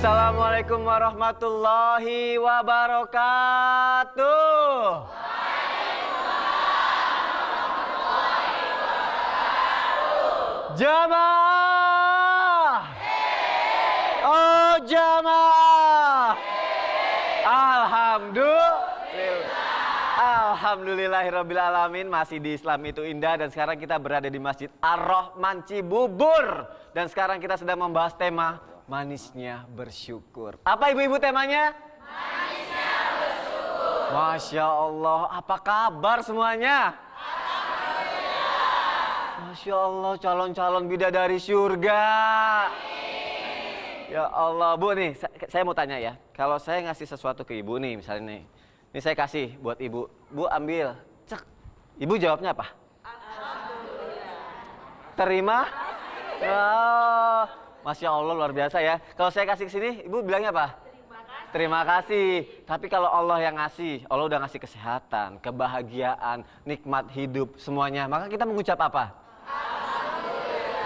Assalamualaikum warahmatullahi wabarakatuh. Jamaah. Oh jamaah. Alhamdulillahirrabbilalamin. Masih di Islam itu indah. Dan sekarang kita berada di Masjid Ar-Rahman Cibubur. Dan sekarang kita sedang membahas tema manisnya bersyukur. Apa ibu-ibu temanya? Manisnya bersyukur. Masya Allah. Apa kabar semuanya? Masya Allah, calon-calon bidadari surga. Ya Allah, Bu nih, saya mau tanya ya. Kalau saya ngasih sesuatu ke ibu nih, misalnya nih. Ini saya kasih buat ibu. Bu ambil, cek. Ibu jawabnya apa? Alhamdulillah. Terima? Oh, Masya Allah, luar biasa ya. Kalau saya kasih ke sini, ibu bilangnya apa? Terima kasih. Tapi kalau Allah yang ngasih, Allah udah ngasih kesehatan, kebahagiaan, nikmat hidup, semuanya. Maka kita mengucap apa?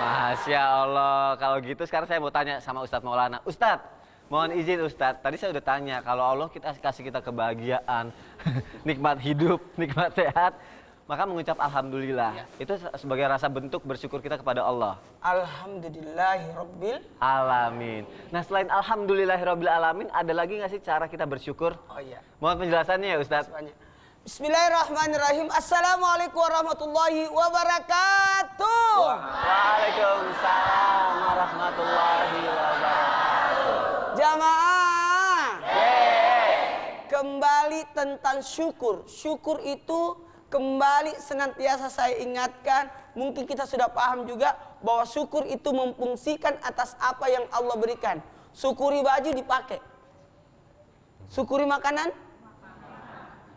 Masya Allah. Kalau gitu sekarang saya mau tanya sama Ustadz Maulana. Ustadz, mohon izin Ustadz. Tadi saya udah tanya, kalau Allah kasih kita kebahagiaan, nikmat hidup, nikmat sehat, maka mengucap Alhamdulillah. Itu sebagai rasa bentuk bersyukur kita kepada Allah. Alhamdulillahirabbil alamin. Nah selain Alhamdulillahirabbil alamin, ada lagi nggak sih cara kita bersyukur? Oh iya. Mohon penjelasannya ya Ustadz. Bismillahirrahmanirrahim. Assalamualaikum warahmatullahi wabarakatuh. Waalaikumsalam warahmatullahi wabarakatuh. Jamaah. Kembali tentang syukur. Syukur itu kembali senantiasa saya ingatkan. Mungkin kita sudah paham juga bahwa syukur itu memfungsikan atas apa yang Allah berikan. Syukuri baju dipakai. Syukuri makanan.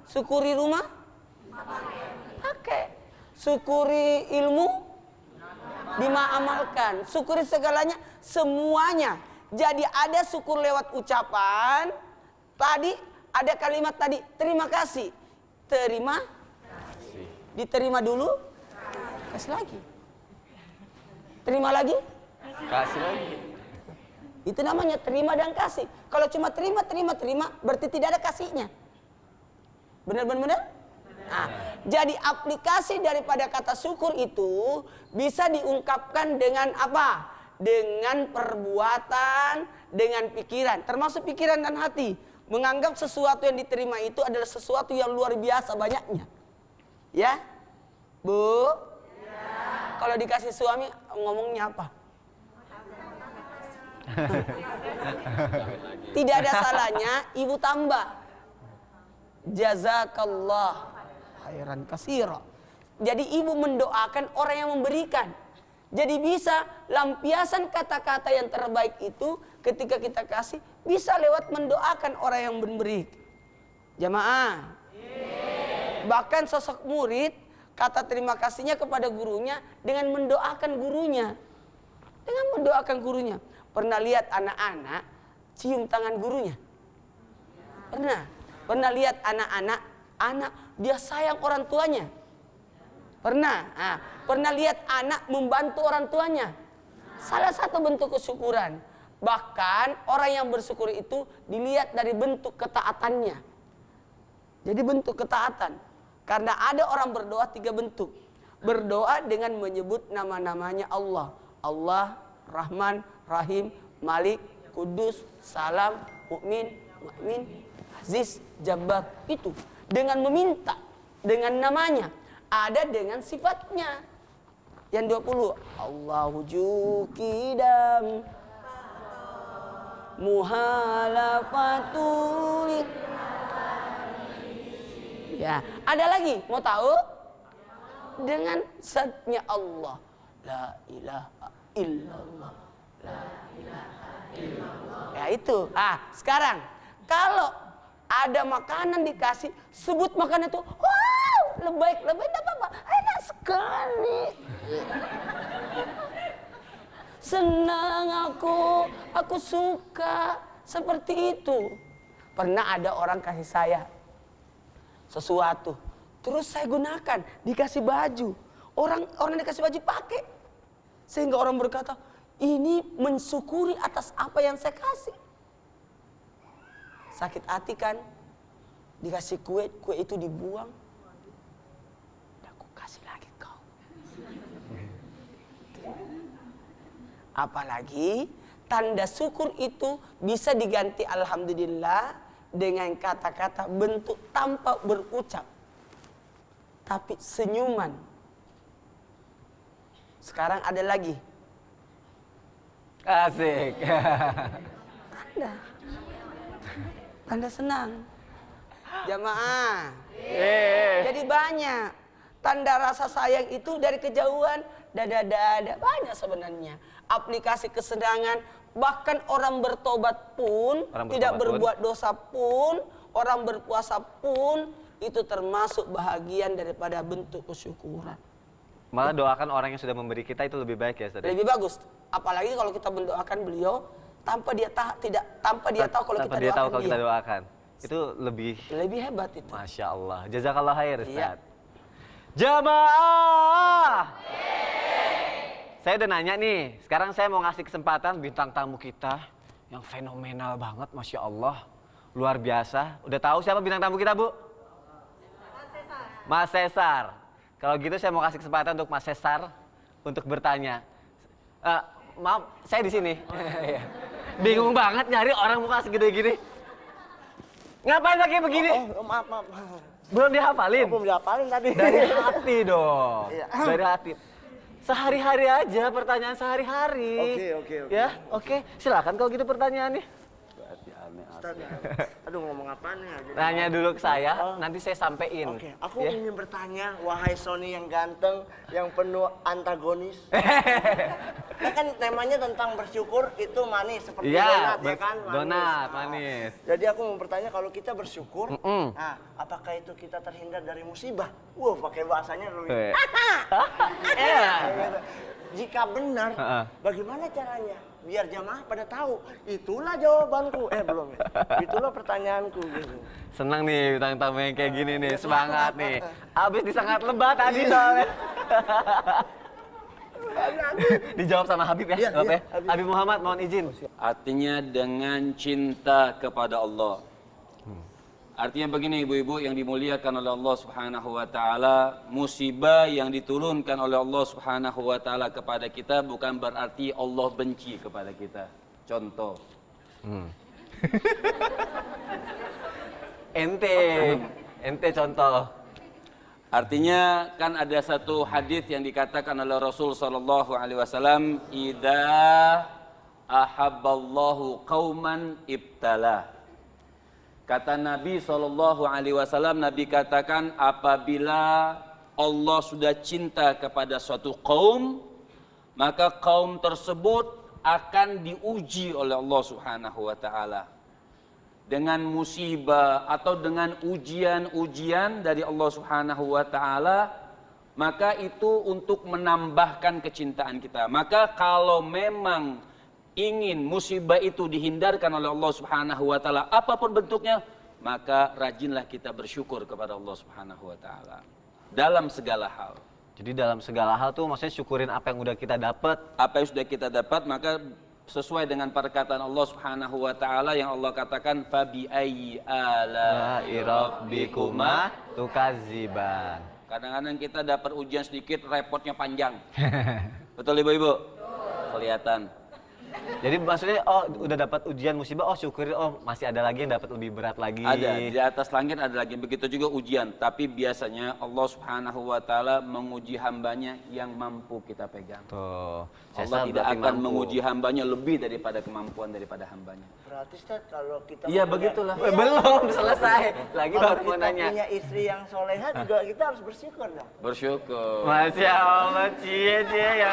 Syukuri rumah? Pakai. Syukuri ilmu? Diamalkan. Syukuri segalanya, semuanya. Jadi ada syukur lewat ucapan. Tadi ada kalimat tadi, terima kasih. Terima kasih. Diterima dulu, kasih lagi. Terima lagi? Kasih lagi. Itu namanya terima dan kasih. Kalau cuma terima, berarti tidak ada kasihnya. Benar? Nah, jadi aplikasi daripada kata syukur itu bisa diungkapkan dengan apa? Dengan perbuatan, dengan pikiran, termasuk pikiran dan hati. Menganggap sesuatu yang diterima itu adalah sesuatu yang luar biasa banyaknya. Ya? Bu? Ya. Kalau dikasih suami ngomongnya apa? Tidak ada salahnya ibu tambah. Jazakallah khairan katsira. Jadi ibu mendoakan orang yang memberikan. Jadi bisa lampiasan kata-kata yang terbaik itu ketika kita kasih bisa lewat mendoakan orang yang memberi. Jamaah. Bahkan sosok murid kata terima kasihnya kepada gurunya dengan mendoakan gurunya. Dengan mendoakan gurunya. Pernah lihat anak-anak cium tangan gurunya? Pernah? Pernah lihat anak dia sayang orang tuanya? Pernah? Nah, pernah lihat anak membantu orang tuanya? Salah satu bentuk kesyukuran. Bahkan orang yang bersyukur itu dilihat dari bentuk ketaatannya. Jadi bentuk ketaatan. Karena ada orang berdoa 3 bentuk. Berdoa dengan menyebut nama-namanya Allah. Allah, Rahman, Rahim, Malik, Kudus, Salam, Mukmin, Mu'min, Aziz, Jabbar. Itu dengan meminta, dengan namanya. Ada dengan sifatnya. Yang 20, Allahu jukidam muhalafatul. Ya, ada lagi, mau tahu? Dengan zatnya Allah. La ilaha illallah. La ilaha illallah. Ya itu. Sekarang kalau ada makanan dikasih, sebut makanan itu. Wow, lebih apa-apa. Enak sekali. Senang aku suka seperti itu. Pernah ada orang kasih saya sesuatu, terus saya gunakan, dikasih baju. Orang dikasih baju pakai. Sehingga orang berkata, ini mensyukuri atas apa yang saya kasih. sakit hati kan, dikasih kue, kue itu dibuang. Aku kasih lagi kau. Apalagi tanda syukur itu bisa diganti alhamdulillah dengan kata-kata bentuk tanpa berucap, tapi senyuman. Sekarang ada lagi. Asik. Tanda senang. Jamaah. Eh. Jadi banyak. Tanda rasa sayang itu dari kejauhan. Dada-dada. Banyak sebenarnya. Aplikasi kesenangan. Bahkan orang bertobat pun. Tidak berbuat dosa pun. Orang berpuasa pun. Itu termasuk bahagian daripada bentuk kesyukuran. Malah doakan orang yang sudah memberi kita itu lebih baik ya Ustaz. Lebih bagus. Apalagi kalau kita mendoakan beliau tanpa dia tahu kalau kita doakan dia. Itu lebih hebat itu. Masya Allah. Jazakallah khair Ustaz. Iya. Jamaah. Saya udah nanya nih. Sekarang saya mau ngasih kesempatan bintang tamu kita yang fenomenal banget, Masya Allah. Luar biasa. Udah tahu siapa bintang tamu kita, Bu? Mas Cesar. Kalau gitu saya mau kasih kesempatan untuk Mas Cesar untuk bertanya. Maaf, saya di sini. Bingung banget nyari orang muka segede gini. Ngapain pakai begini? Oh, maaf. Belum dihafalin? Belum dihafalin tadi. Dari hati dong. Iya. Dari hati. Sehari-hari aja, pertanyaan sehari-hari. Oke. Ya, oke. Silakan kalau gitu pertanyaannya. Ustaz, aduh ngomong apa nih? Tanya dulu ke saya, nanti saya sampein. Oke, aku Ya. ingin bertanya, wahai Sony yang ganteng, yang penuh antagonis. Nah, kan temanya tentang bersyukur itu manis seperti donat ya kan? Manis. Donat, manis. Jadi aku mau bertanya kalau kita bersyukur, nah apakah itu kita terhindar dari musibah? Wah, pakai bahasanya dulu. Jika benar, bagaimana caranya? Biar jamaah pada tahu. Itulah jawabanku. Belum ya. Itulah pertanyaanku gitu. Senang nih bintang tamu yang kayak gini nih, semangat nih. Abis disangat lebah tadi soalnya. Dijawab sama Habib ya, Iya, Bapak ya. Habib. Habib Muhammad, mohon izin. Artinya dengan cinta kepada Allah. Artinya begini ibu-ibu yang dimuliakan oleh Allah Subhanahu wa taala, musibah yang diturunkan oleh Allah Subhanahu wa taala kepada kita bukan berarti Allah benci kepada kita. Contoh. Ente contoh. Artinya kan ada satu hadis yang dikatakan oleh Rasul sallallahu alaihi wasallam, "Idza ahabballahu qauman ibtalah." Kata Nabi SAW, Nabi katakan apabila Allah sudah cinta kepada suatu kaum, maka kaum tersebut akan diuji oleh Allah Subhanahu wa taala. Dengan musibah atau dengan ujian-ujian dari Allah Subhanahu wa taala, maka itu untuk menambahkan kecintaan kita. Maka kalau memang ingin musibah itu dihindarkan oleh Allah Subhanahu wa taala apapun bentuknya, maka rajinlah kita bersyukur kepada Allah Subhanahu wa taala dalam segala hal. Jadi dalam segala hal tuh maksudnya syukurin apa yang udah kita dapat. Apa yang sudah kita dapat maka sesuai dengan perkataan Allah Subhanahu wa taala yang Allah katakan fa bi ayyi ala'i rabbikuma tukadziban. Kadang-kadang kita dapat ujian sedikit repotnya panjang. Betul ibu-ibu? Kelihatan. Jadi maksudnya udah dapat ujian musibah, syukurin, masih ada lagi yang dapat lebih berat lagi. Ada, di atas langit ada lagi, begitu juga ujian. Tapi biasanya Allah Subhanahu wa taala menguji hambanya yang mampu kita pegang. Tuh. Allah tidak akan menguji hambanya lebih daripada kemampuan daripada hambanya. Berarti Ustaz kalau kita Iya begitulah. Belum selesai. Lagi kalau baru mau kita nanya. punya istri yang soleha juga kita harus bersyukur dong. Bersyukur. Masya Allah, cie ya.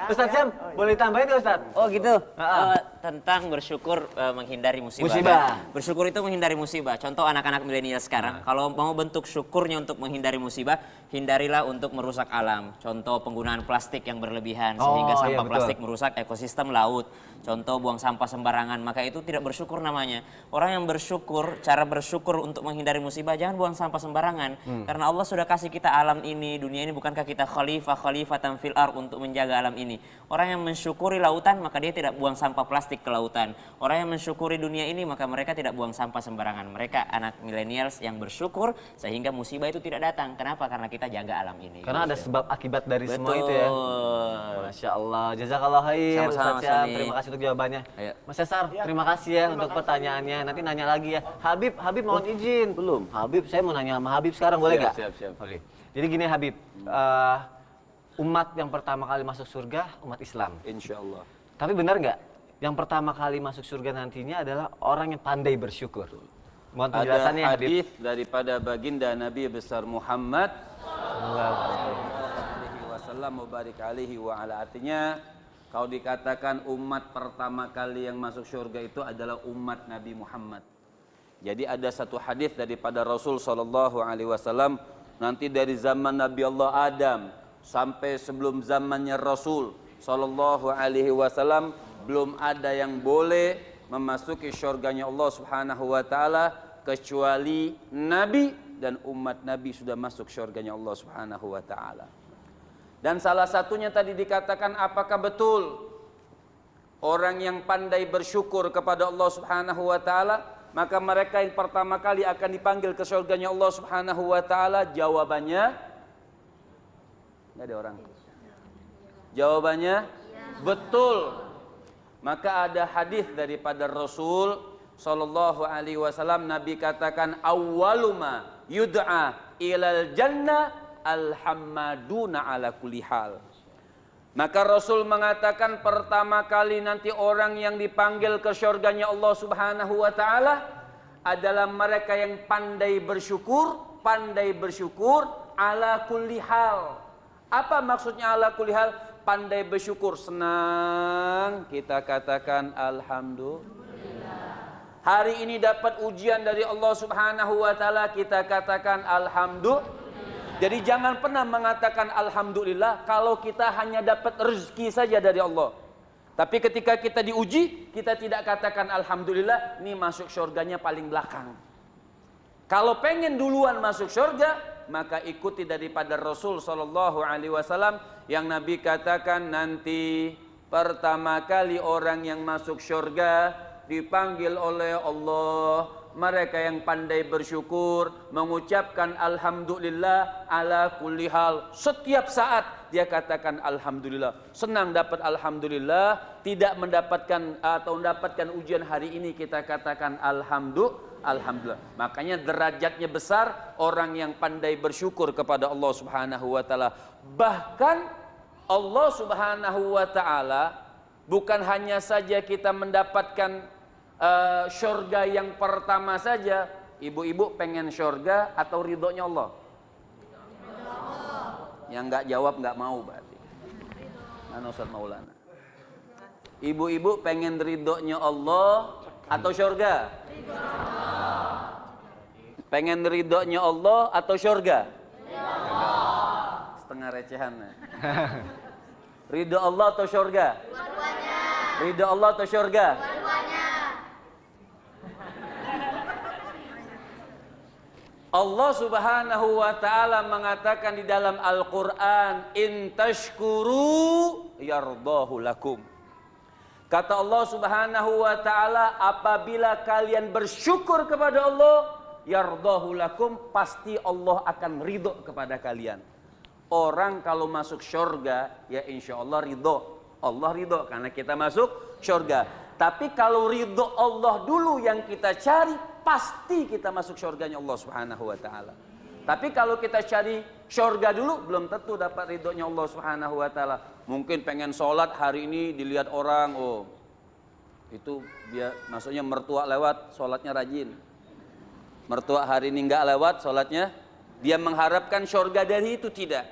Ustaz Syam, boleh tambahin nggak Ustaz? Oh gitu. Heeh. Tentang bersyukur menghindari musibah. Musibah. Bersyukur itu menghindari musibah. Contoh anak-anak milenial sekarang, kalau mau bentuk syukurnya untuk menghindari musibah, hindarilah untuk merusak alam. Contoh penggunaan plastik yang berlebihan sehingga iya, sampah betul. plastik merusak ekosistem laut. Contoh buang sampah sembarangan, maka itu tidak bersyukur namanya. Orang yang bersyukur, cara bersyukur untuk menghindari musibah, jangan buang sampah sembarangan. Karena Allah sudah kasih kita alam ini, dunia ini, bukankah kita khalifatan fil ard untuk menjaga alam ini. Orang yang mensyukuri lautan, maka dia tidak buang sampah plastik ke lautan. Orang yang mensyukuri dunia ini, maka mereka tidak buang sampah sembarangan. Mereka anak millennials yang bersyukur sehingga musibah itu tidak datang. Kenapa? Karena kita jaga alam ini. Karena ada sebab akibat dari semua Betul. itu ya. Masya Allah, jazakallah khair Sama-sama, Ustaz Syam. Sani. Terima kasih untuk jawabannya. Ayo. Mas Cesar, terima kasih ya untuk pertanyaannya. Nanti nanya lagi ya. Habib mohon izin. belum. Habib, saya mau nanya sama Habib sekarang, boleh nggak? Siap. Oke. Jadi gini Habib, umat yang pertama kali masuk surga, umat Islam. Insya Allah. Tapi benar nggak? Yang pertama kali masuk surga nantinya adalah orang yang pandai bersyukur. Mohon Ada penjelasannya Habib. hadis daripada baginda Nabi besar Muhammad wasallam mubarik alaihi wa ala, artinya kalau dikatakan umat pertama kali yang masuk surga itu adalah umat Nabi Muhammad. Jadi ada satu hadis daripada Rasul sallallahu alaihi wasallam, nanti dari zaman Nabi Allah Adam sampai sebelum zamannya Rasul sallallahu alaihi wasallam belum ada yang boleh memasuki surganya Allah Subhanahu wa taala kecuali Nabi, dan umat Nabi sudah masuk surganya Allah Subhanahu wa taala. Dan salah satunya tadi dikatakan, apakah betul orang yang pandai bersyukur kepada Allah Subhanahu wa taala, maka mereka yang pertama kali akan dipanggil ke surganya Allah Subhanahu wa taala? Jawabannya enggak ada orang. Jawabannya betul. Maka ada hadis daripada Rasul sallallahu alaihi wasallam, Nabi katakan awwaluma yud'a ilal jannah alhammaduna ala kulli hal. Maka Rasul mengatakan pertama kali nanti orang yang dipanggil ke surganya Allah Subhanahu wa taala adalah mereka yang pandai bersyukur ala kulli hal. Apa maksudnya ala kulli hal? Pandai bersyukur, senang, kita katakan alhamdulillah. Hari ini dapat ujian dari Allah Subhanahu wa taala, kita katakan alhamdulillah. Jadi jangan pernah mengatakan alhamdulillah kalau kita hanya dapat rezeki saja dari Allah. Tapi ketika kita diuji, kita tidak katakan alhamdulillah, ini masuk surganya paling belakang. Kalau pengen duluan masuk surga, maka ikuti daripada Rasul sallallahu alaihi wasallam yang Nabi katakan nanti pertama kali orang yang masuk surga dipanggil oleh Allah mereka yang pandai bersyukur, mengucapkan alhamdulillah ala kulli hal. Setiap saat dia katakan alhamdulillah. Senang dapat alhamdulillah, tidak mendapatkan atau mendapatkan ujian hari ini kita katakan alhamdulillah. Makanya derajatnya besar orang yang pandai bersyukur kepada Allah Subhanahu wa taala. Bahkan Allah Subhanahu wa taala bukan hanya saja kita mendapatkan syurga yang pertama saja. Ibu-ibu pengen syurga atau ridhonya Allah? Yang nggak jawab nggak mau berarti. Mana Ustaz Maulana? Ibu-ibu pengen ridhonya Allah atau syurga? Pengen ridhonya Allah atau syurga? Setengah recehan. Ridho Allah atau syurga? Dua-duanya. Ridho Allah atau syurga? Dua-duanya. Allah Subhanahu wa taala mengatakan di dalam Al-Qur'an, "In tashkuru yardahu lakum." Kata Allah Subhanahu wa taala, apabila kalian bersyukur kepada Allah, yardahu lakum, pasti Allah akan ridho kepada kalian. Orang kalau masuk surga, ya insya Allah ridho. Allah ridho karena kita masuk surga. Tapi kalau ridho Allah dulu yang kita cari, pasti kita masuk surganya Allah Subhanahu wa taala. Tapi kalau kita cari surga dulu, belum tentu dapat ridhonya Allah Subhanahu wa taala. Mungkin pengen sholat hari ini dilihat orang, oh itu dia maksudnya mertua lewat, sholatnya rajin. Mertua hari ini enggak lewat, sholatnya dia mengharapkan surga dari itu, tidak.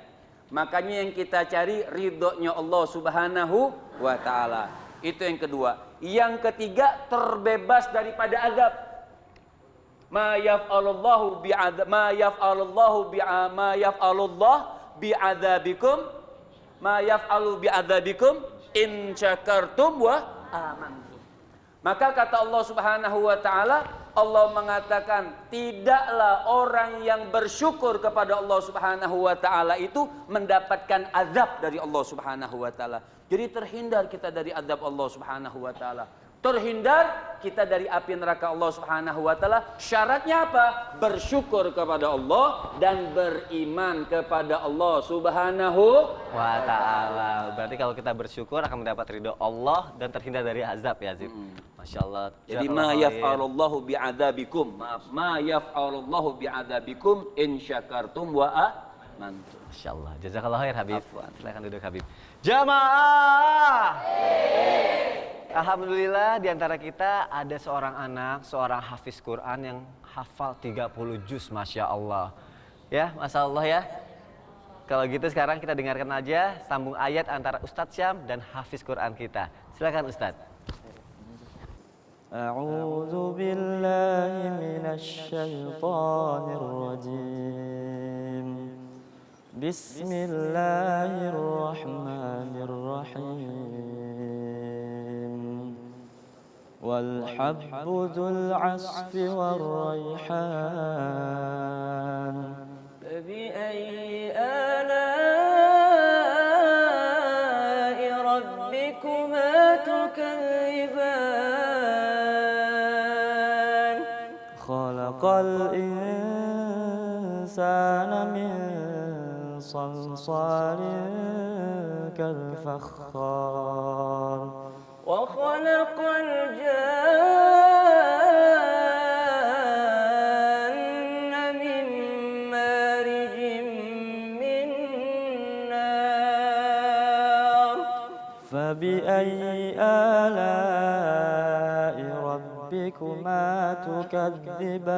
Makanya yang kita cari ridhonya Allah Subhanahu wa taala. Itu yang kedua. Yang ketiga, terbebas daripada azab. Ma yaf'alullahu bi'adzabikum in syakartum wa amantum. Maka kata Allah Subhanahu wa taala, Allah mengatakan tidaklah orang yang bersyukur kepada Allah Subhanahu wa taala itu mendapatkan azab dari Allah Subhanahu wa taala. Jadi terhindar kita dari azab Allah Subhanahu wa taala. Terhindar kita dari api neraka Allah Subhanahu wa taala. Syaratnya apa? Bersyukur kepada Allah dan beriman kepada Allah Subhanahu wa ta'ala. Berarti kalau kita bersyukur akan mendapat ridho Allah dan terhindar dari azab ya Zib. Masya Allah. Jadi ma yaf'alullahu bi'adzabikum. Maaf, ma yaf'alullahu bi'adzabikum in syakartum wa amantum. Masya Allah. Jazakallah khair Habib. Silakan duduk Habib. Jamaah. Alhamdulillah di antara kita ada seorang anak, seorang hafiz Quran yang hafal 30 juz, Masya Allah. Ya, Masya Allah ya. Kalau gitu sekarang kita dengarkan aja sambung ayat antara Ustadz Syam dan hafiz Quran kita. Silakan Ustadz. A'udzu billahi minasy syaithanir rajim. Bismillahirrahmanirrahim. والحب ذو العصف والريحان فبأي آلاء ربكما تكذبان خلق الإنسان من صلصال كالفخار وخلق الجان من مارج من نار فبأي آلاء ربكما تكذبان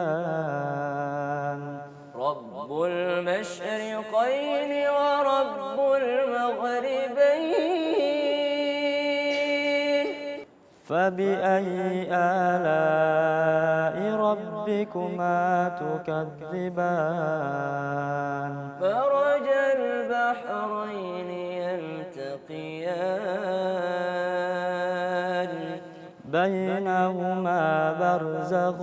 رب المشرقين ورب المغربين فبأي آلاء ربكما تكذبان مرج البحرين يلتقيان بينهما برزخ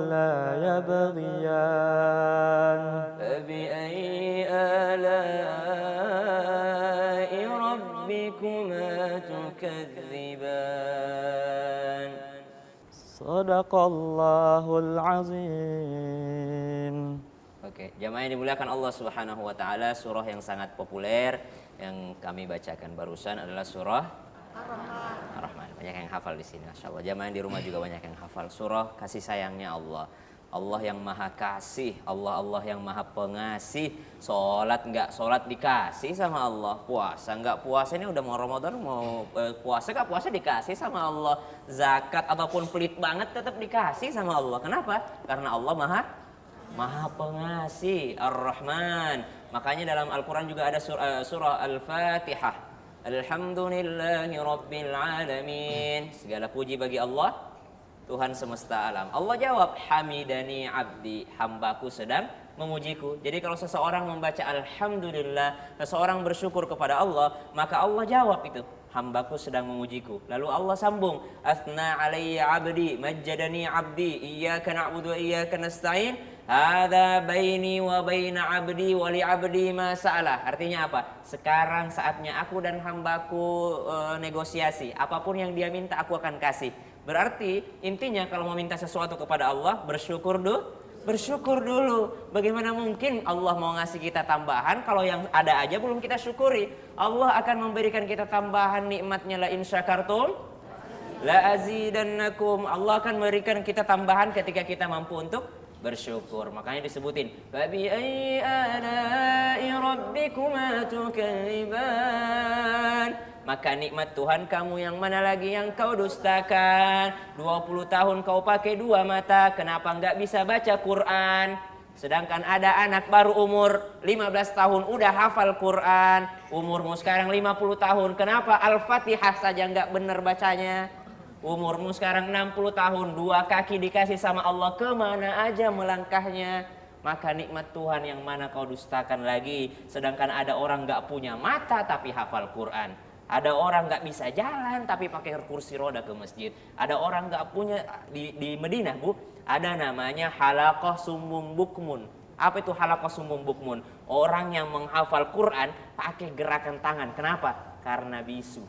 لا يبغيان فبأي آلاء ربكما تكذبان Sadaqallahul azim. Oke, jamaah yang dimuliakan Allah Subhanahu wa taala, surah yang sangat populer yang kami bacakan barusan adalah surah Ar-Rahman. Banyak yang hafal di sini, masyaallah. Jamaah yang di rumah juga banyak yang hafal surah kasih sayangnya Allah. Allah yang maha kasih, Allah yang maha pengasih. Sholat nggak sholat dikasih sama Allah, puasa nggak puasa, ini udah mau Ramadan mau puasa nggak puasa dikasih sama Allah. Zakat ataupun pelit banget tetap dikasih sama Allah. Kenapa? Karena Allah maha pengasih, Ar-Rahman. Makanya dalam Al-Quran juga ada surah Al-Fatihah. Alhamdulillahi Rabbil Alamin. Segala puji bagi Allah, Tuhan semesta alam. Allah jawab, hamidani abdi, hambaku sedang memujiku. Jadi kalau seseorang membaca alhamdulillah, seseorang bersyukur kepada Allah, maka Allah jawab itu, hambaku sedang memujiku. Lalu Allah sambung, athna alayya abdi, majjadani abdi, iyyaka na'budu wa iyyaka nasta'in, hadza baini wa baina abdi wa li abdi ma sa'ala. Artinya apa? Sekarang saatnya aku dan hambaku negosiasi. Apapun yang dia minta aku akan kasih. Berarti intinya kalau mau minta sesuatu kepada Allah, bersyukur dulu. Bagaimana mungkin Allah mau ngasih kita tambahan kalau yang ada aja belum kita syukuri? Allah akan memberikan kita tambahan nikmatnya, la in syakartum la azidannakum. Allah akan memberikan kita tambahan ketika kita mampu untuk bersyukur. Makanya disebutin, fabi ayyi ala'i rabbikuma tukadziban. Maka nikmat Tuhan kamu yang mana lagi yang kau dustakan? 20 tahun kau pakai 2 mata, kenapa enggak bisa baca Quran? Sedangkan ada anak baru umur 15 tahun udah hafal Quran. Umurmu sekarang 50 tahun, kenapa Al-Fatihah saja enggak benar bacanya? Umurmu sekarang 60 tahun, 2 kaki dikasih sama Allah, kemana aja melangkahnya? Maka nikmat Tuhan yang mana kau dustakan lagi? Sedangkan ada orang enggak punya mata tapi hafal Quran. Ada orang nggak bisa jalan tapi pakai kursi roda ke masjid. Ada orang nggak punya di Madinah, Bu, ada namanya halaqah summum bukmun. Apa itu halaqah summum bukmun? Orang yang menghafal Quran pakai gerakan tangan. Kenapa? Karena bisu.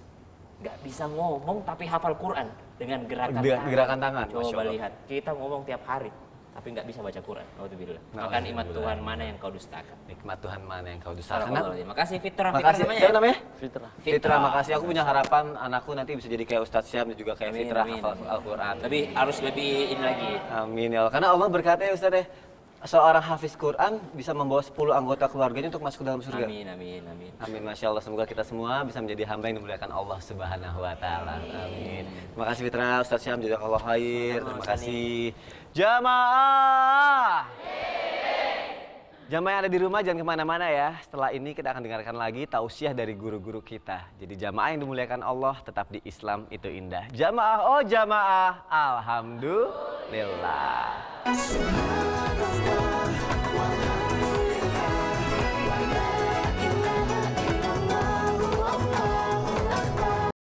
Nggak bisa ngomong tapi hafal Quran dengan gerakan tangan. Gerakan tangan, Masya Coba Allah. lihat, kita ngomong tiap hari tapi nggak bisa baca Quran. Alhamdulillah. Maka nikmat Tuhan mana yang kau dustakan? Nikmat Tuhan mana yang kau dustakan? Makasih Fitrah. Makasih. Fitrah Siapa namanya? Fitrah. Fitrah, makasih. Aku punya harapan anakku nanti bisa jadi kayak Ustadz Syam dan juga kayak Amin, Fitrah amin. hafal Al-Quran. Tapi harus lebih ini lagi. Amin ya Allah. Karena Allah berkata ya Ustadz ya, seorang hafiz Quran bisa membawa 10 anggota keluarganya untuk masuk ke dalam surga. Amin, amin, amin. Amin, Masya Allah. Semoga kita semua bisa menjadi hamba yang dimuliakan Allah Subhanahu wa Ta'ala. Amin. Terima kasih Fitra, Ustadz Syam, jazakallah khair. Terima kasih. Jamaah. Jamaah yang ada di rumah jangan kemana-mana ya. Setelah ini kita akan dengarkan lagi tausiah dari guru-guru kita. Jadi jamaah yang dimuliakan Allah tetap di Islam itu indah. Jamaah, oh jamaah. Alhamdulillah.